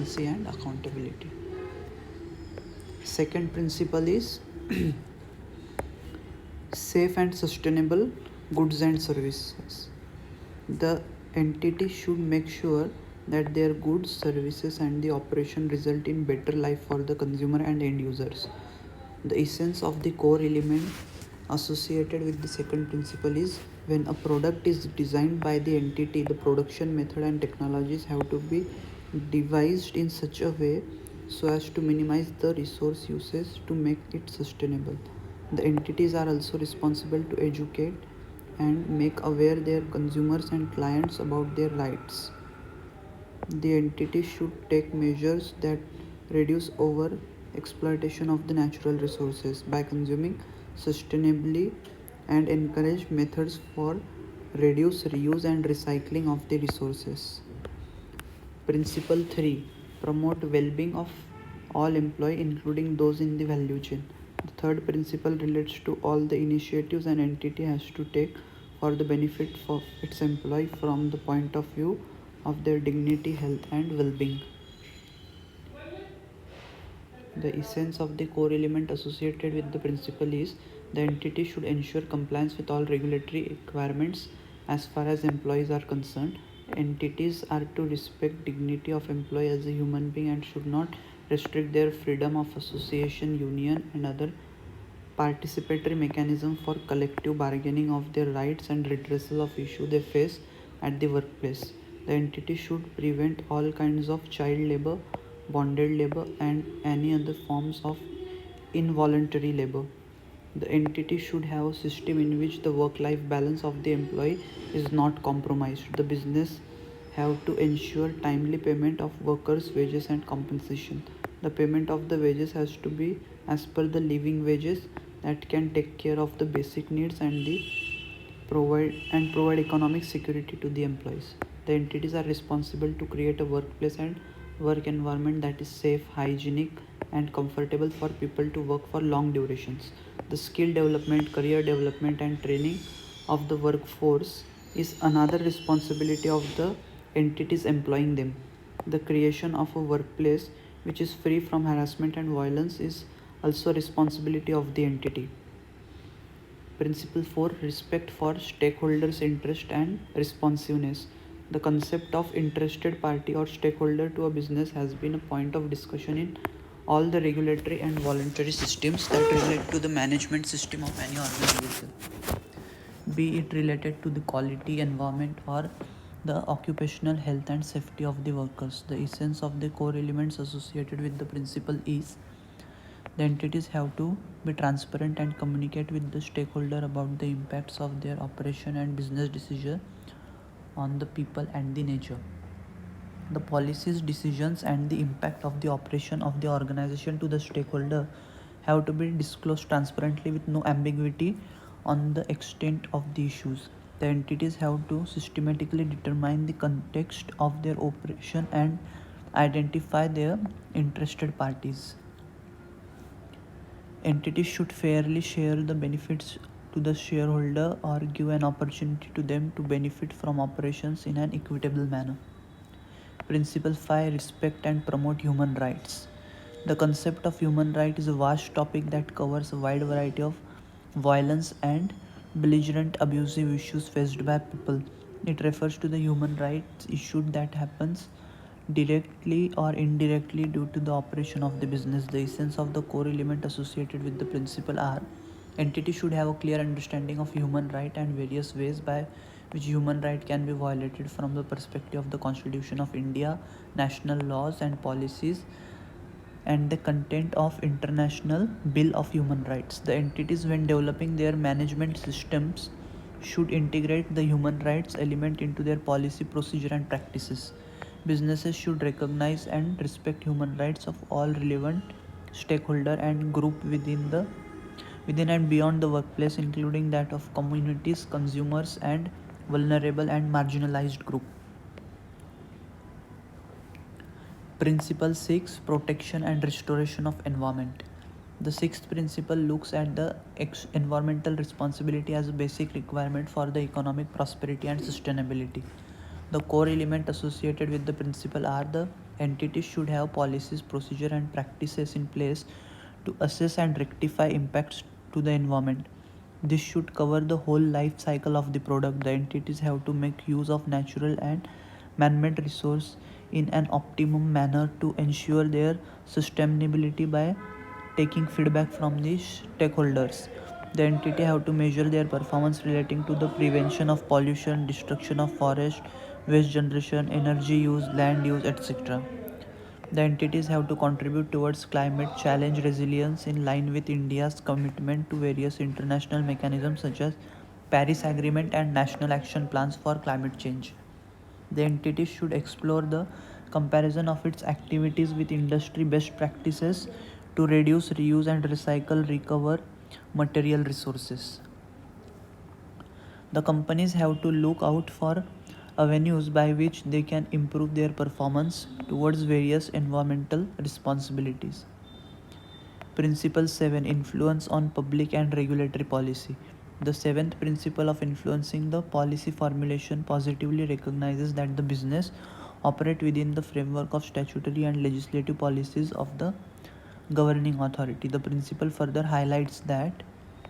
and accountability. Second principle is safe and sustainable goods and services. The entity should make sure that their goods, services, and the operation result in better life for the consumer and end users. The essence of the core element associated with the second principle is when a product is designed by the entity, the production method and technologies have to be devised in such a way so as to minimize the resource usage to make it sustainable. The entities are also responsible to educate and make aware their consumers and clients about their rights. The entity should take measures that reduce over exploitation of the natural resources by consuming sustainably and encourage methods for reduce, reuse and recycling of the resources. Principle 3. Promote well-being of all employees including those in the value chain. The third principle relates to all the initiatives an entity has to take for the benefit of its employee from the point of view of their dignity, health and well-being. The essence of the core element associated with the principle is the entity should ensure compliance with all regulatory requirements as far as employees are concerned. Entities are to respect dignity of employee as a human being and should not restrict their freedom of association, union and other participatory mechanism for collective bargaining of their rights and redressal of issue they face at the workplace. The entity should prevent all kinds of child labor, bonded labor, and any other forms of involuntary labor. The entity should have a system in which the work-life balance of the employee is not compromised. The business have to ensure timely payment of workers' wages and compensation. The payment of the wages has to be as per the living wages that can take care of the basic needs and the provide economic security to the employees. The entities are responsible to create a workplace and work environment that is safe, hygienic, and comfortable for people to work for long durations. The skill development, career development, and training of the workforce is another responsibility of the entities employing them. The creation of a workplace which is free from harassment and violence is also responsibility of the entity. Principle 4. Respect for stakeholders' interest and responsiveness. The concept of interested party or stakeholder to a business has been a point of discussion in all the regulatory and voluntary systems that relate to the management system of any organization, be it related to the quality, environment, or the occupational health and safety of the workers. The essence of the core elements associated with the principle is the entities have to be transparent and communicate with the stakeholder about the impacts of their operation and business decision on the people and the nature. The policies, decisions, and the impact of the operation of the organization to the stakeholder have to be disclosed transparently with no ambiguity on the extent of the issues. The entities have to systematically determine the context of their operation and identify their interested parties. Entities should fairly share the benefits to the shareholder or give an opportunity to them to benefit from operations in an equitable manner. Principle 5. Respect and promote human rights. The concept of human right is a vast topic that covers a wide variety of violence and belligerent abusive issues faced by people. It refers to the human rights issue that happens directly or indirectly due to the operation of the business. The essence of the core element associated with the principle are entity should have a clear understanding of human right and various ways by which human right can be violated from the perspective of the Constitution of India, national laws and policies, and the content of International Bill of Human Rights. The entities, when developing their management systems, should integrate the human rights element into their policy, procedure, and practices. Businesses should recognize and respect human rights of all relevant stakeholder and group within and beyond the workplace, including that of communities, consumers, and vulnerable and marginalized group. Principle 6. Protection and restoration of environment. The sixth principle looks at the environmental responsibility as a basic requirement for the economic prosperity and sustainability. The core element associated with the principle are the Entities should have policies, procedure, and practices in place to assess and rectify impacts to the environment. This should cover the whole life cycle of the product. The entities have to make use of natural and man-made resource in an optimum manner to ensure their sustainability by taking feedback from the stakeholders. The entity have to measure their performance relating to the prevention of pollution, destruction of forest, waste generation, energy use, land use, etc. The entities have to contribute towards climate challenge resilience in line with India's commitment to various international mechanisms such as Paris Agreement and national action plans for climate change. The entity should explore the comparison of its activities with industry best practices to reduce, reuse, and recycle, recover material resources. The companies have to look out for avenues by which they can improve their performance towards various environmental responsibilities. Principle 7, Influence on public and regulatory policy. The seventh principle of influencing the policy formulation positively recognizes that the business operate within the framework of statutory and legislative policies of the governing authority. The principle further highlights that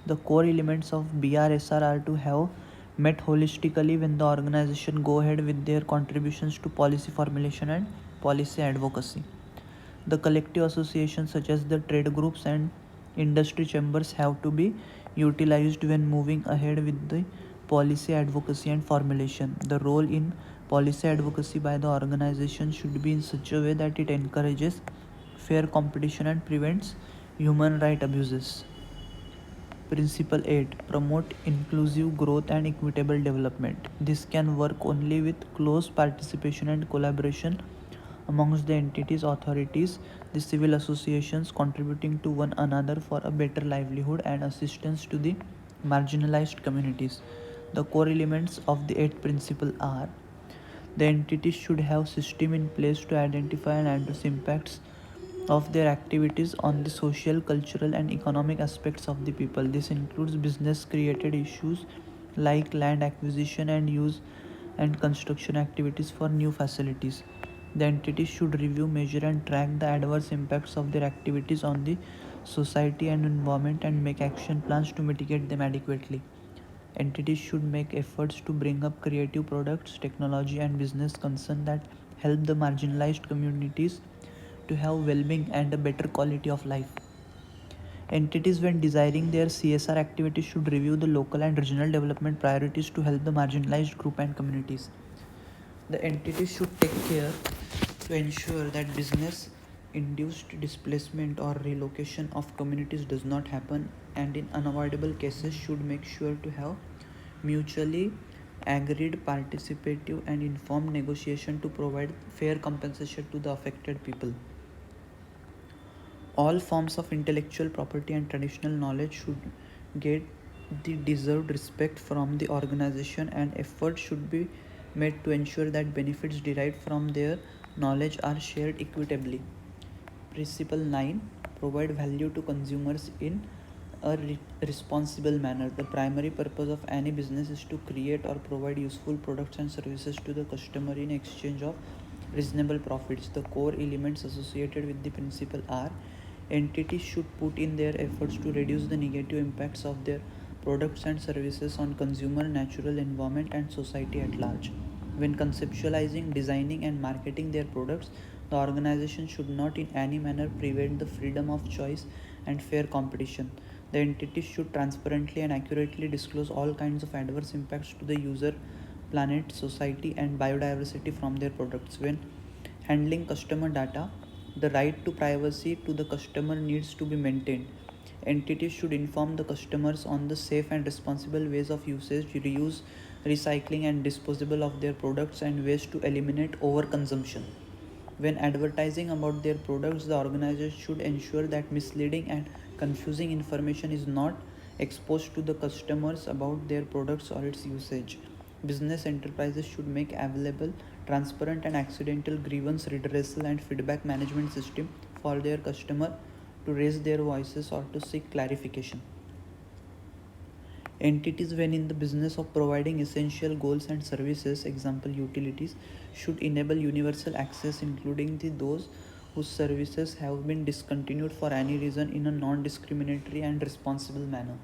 the core elements of BRSR are to have met holistically when the organization go ahead with their contributions to policy formulation and policy advocacy. The collective associations such as the trade groups and industry chambers have to be utilized when moving ahead with the policy advocacy and formulation. The role in policy advocacy by the organization should be in such a way that it encourages fair competition and prevents human right abuses. Principle 8, Promote inclusive growth and equitable development. This can work only with close participation and collaboration amongst the entities, authorities, the civil associations contributing to one another for a better livelihood and assistance to the marginalized communities. The core elements of the 8th principle are: the entities should have system in place to identify and address impacts of their activities on the social, cultural, and economic aspects of the people. This includes business created issues like land acquisition and use and construction activities for new facilities. The entities should review, measure, and track the adverse impacts of their activities on the society and environment and make action plans to mitigate them adequately. Entities should make efforts to bring up creative products, technology, and business concern that help the marginalized communities to have well-being and a better quality of life. Entities, when designing their CSR activities, should review the local and regional development priorities to help the marginalized group and communities. The entities should take care to ensure that business induced displacement or relocation of communities does not happen, and in unavoidable cases should make sure to have mutually agreed, participative, and informed negotiation to provide fair compensation to the affected people. All forms of intellectual property and traditional knowledge should get the deserved respect from the organization, and effort should be made to ensure that benefits derived from their knowledge are shared equitably. Principle 9, Provide value to consumers in a responsible manner. The primary purpose of any business is to create or provide useful products and services to the customer in exchange of reasonable profits. The core elements associated with the principle are: entities should put in their efforts to reduce the negative impacts of their products and services on consumer, natural environment, and society at large. When conceptualizing, designing, and marketing their products, the organization should not in any manner prevent the freedom of choice and fair competition. The entities should transparently and accurately disclose all kinds of adverse impacts to the user, planet, society, and biodiversity from their products. When handling customer data, the right to privacy to the customer needs to be maintained. Entities should inform the customers on the safe and responsible ways of usage, reuse, recycling, and disposal of their products and ways to eliminate overconsumption. When advertising about their products, the organizers should ensure that misleading and confusing information is not exposed to the customers about their products or its usage. Business enterprises should make available transparent and accidental grievance redressal and feedback management system for their customer to raise their voices or to seek clarification. Entities, when in the business of providing essential goods and services, example utilities, should enable universal access, including those whose services have been discontinued for any reason, in a non-discriminatory and responsible manner.